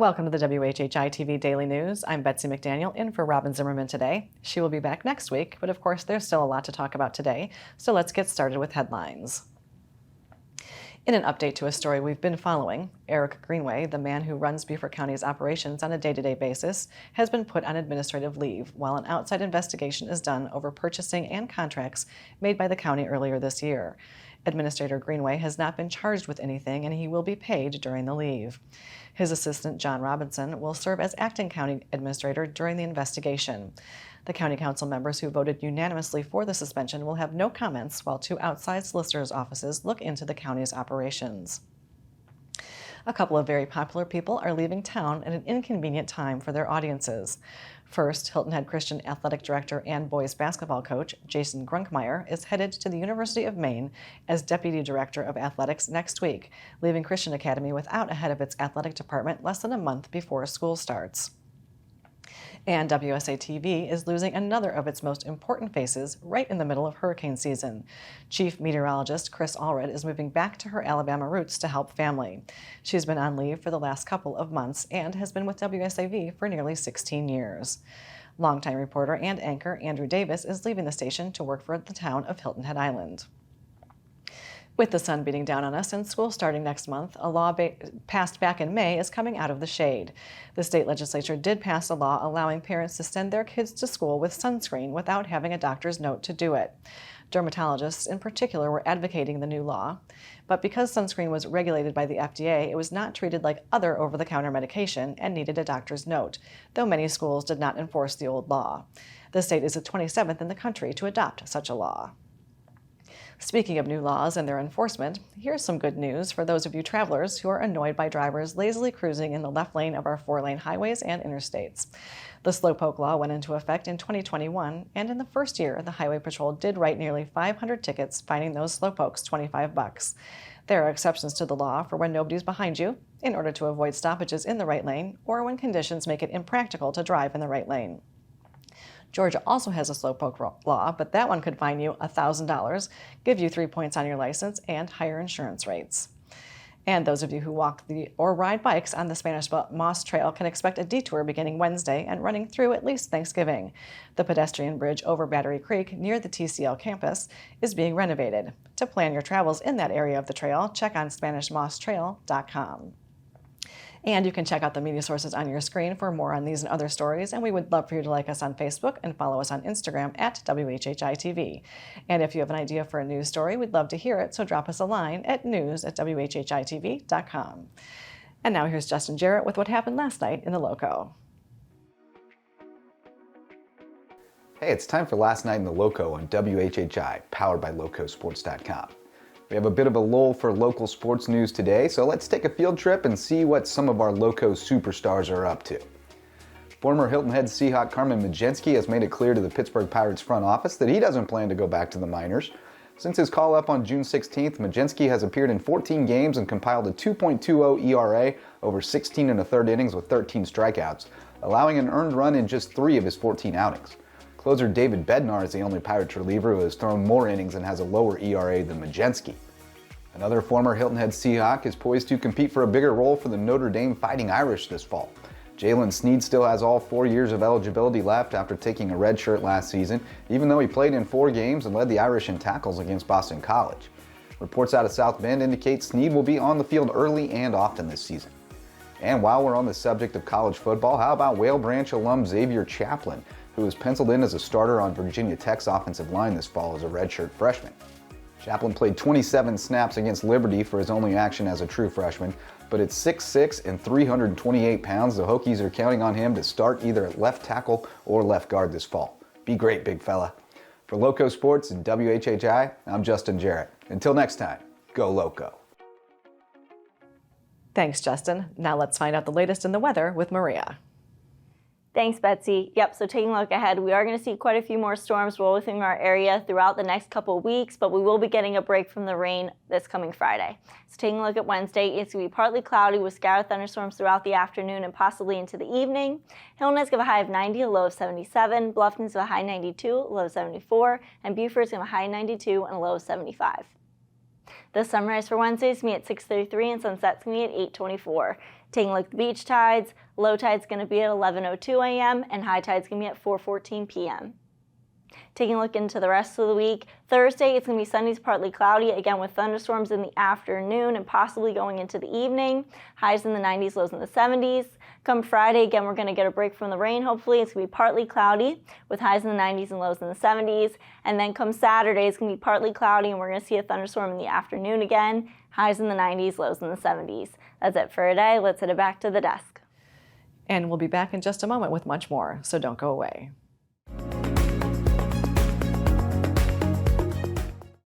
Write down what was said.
Welcome to the WHHI-TV Daily News. I'm Betsy McDaniel, in for Robin Zimmerman today. She will be back next week, but of course there's still a lot to talk about today, so let's get started with headlines. In an update to a story we've been following, Eric Greenway, the man who runs Beaufort County's operations on a day-to-day basis, has been put on administrative leave while an outside investigation is done over purchasing and contracts made by the county earlier this year. Administrator Greenway has not been charged with anything, and he will be paid during the leave. His assistant, John Robinson, will serve as acting county administrator during the investigation. The county council members who voted unanimously for the suspension will have no comments while two outside solicitors' offices look into the county's operations. A couple of very popular people are leaving town at an inconvenient time for their audiences. First, Hilton Head Christian Athletic Director and boys basketball coach Jason Grunkmeyer is headed to the University of Maine as Deputy Director of Athletics next week, leaving Christian Academy without a head of its athletic department less than a month before school starts. And WSAV is losing another of its most important faces right in the middle of hurricane season. Chief meteorologist Chris Allred is moving back to her Alabama roots to help family. She's been on leave for the last couple of months and has been with WSAV for nearly 16 years. Longtime reporter and anchor Andrew Davis is leaving the station to work for the town of Hilton Head Island. With the sun beating down on us and school starting next month, a law passed back in May is coming out of the shade. The state legislature did pass a law allowing parents to send their kids to school with sunscreen without having a doctor's note to do it. Dermatologists in particular were advocating the new law, but because sunscreen was regulated by the FDA, it was not treated like other over-the-counter medication and needed a doctor's note, though many schools did not enforce the old law. The state is the 27th in the country to adopt such a law. Speaking of new laws and their enforcement, here's some good news for those of you travelers who are annoyed by drivers lazily cruising in the left lane of our 4-lane highways and interstates. The slowpoke law went into effect in 2021, and in the first year, the Highway Patrol did write nearly 500 tickets fining those slowpokes $25. There are exceptions to the law for when nobody's behind you, in order to avoid stoppages in the right lane, or when conditions make it impractical to drive in the right lane. Georgia also has a slowpoke law, but that one could fine you $1,000, give you 3 points on your license, and higher insurance rates. And those of you who walk or ride bikes on the Spanish Moss Trail can expect a detour beginning Wednesday and running through at least Thanksgiving. The pedestrian bridge over Battery Creek near the TCL campus is being renovated. To plan your travels in that area of the trail, check on SpanishMossTrail.com. And you can check out the media sources on your screen for more on these and other stories, and we would love for you to like us on Facebook and follow us on Instagram at WHHI-TV. And if you have an idea for a news story, we'd love to hear it, so drop us a line at news@WHHI-TV.com. And now here's Justin Jarrett with what happened last night in the Lowco. Hey, it's time for Last Night in the Lowco on WHHI, powered by LowcoSports.com. We have a bit of a lull for local sports news today, so let's take a field trip and see what some of our Lowco superstars are up to. Former Hilton Head Seahawk Carmen Mlodzinski has made it clear to the Pittsburgh Pirates front office that he doesn't plan to go back to the minors. Since his call-up on June 16th, Mlodzinski has appeared in 14 games and compiled a 2.20 ERA over 16 1/3 innings with 13 strikeouts, allowing an earned run in just 3 of his 14 outings. Closer David Bednar is the only Pirates reliever who has thrown more innings and has a lower ERA than Mlodzinski. Another former Hilton Head Seahawk is poised to compete for a bigger role for the Notre Dame Fighting Irish this fall. Jaylen Sneed still has all 4 years of eligibility left after taking a redshirt last season, even though he played in 4 games and led the Irish in tackles against Boston College. Reports out of South Bend indicate Sneed will be on the field early and often this season. And while we're on the subject of college football, how about Whale Branch alum Xavier Chaplin, who was penciled in as a starter on Virginia Tech's offensive line this fall as a redshirt freshman. Chaplin played 27 snaps against Liberty for his only action as a true freshman, but at 6'6" and 328 pounds, the Hokies are counting on him to start either at left tackle or left guard this fall. Be great, big fella. For Lowco Sports and WHHI, I'm Justin Jarrett. Until next time, go Lowco. Thanks, Justin. Now let's find out the latest in the weather with Maria. Thanks, Betsy. Yep, so taking a look ahead, we are going to see quite a few more storms roll within our area throughout the next couple of weeks, but we will be getting a break from the rain this coming Friday. So taking a look at Wednesday, it's going to be partly cloudy with scattered thunderstorms throughout the afternoon and possibly into the evening. Hilton is going to have a high of 90, a low of 77. Bluffton's going to have a high 92, a low of 74. And Beaufort's going to have a high 92 and a low of 75. The sunrise for Wednesday is going to be at 6:33 and sunset's going to be at 8:24. Taking a look at the beach tides, low tide's going to be at 11:02 a.m. and high tide's going to be at 4:14 p.m. Taking a look into the rest of the week, Thursday it's going to be sunny to partly cloudy, again with thunderstorms in the afternoon and possibly going into the evening. Highs in the 90s, lows in the 70s. Come Friday, again we're going to get a break from the rain hopefully. It's going to be partly cloudy with highs in the 90s and lows in the 70s. And then come Saturday, it's going to be partly cloudy and we're going to see a thunderstorm in the afternoon again. Highs in the 90s, lows in the 70s. That's it for today. Let's head it back to the desk. And we'll be back in just a moment with much more, so don't go away.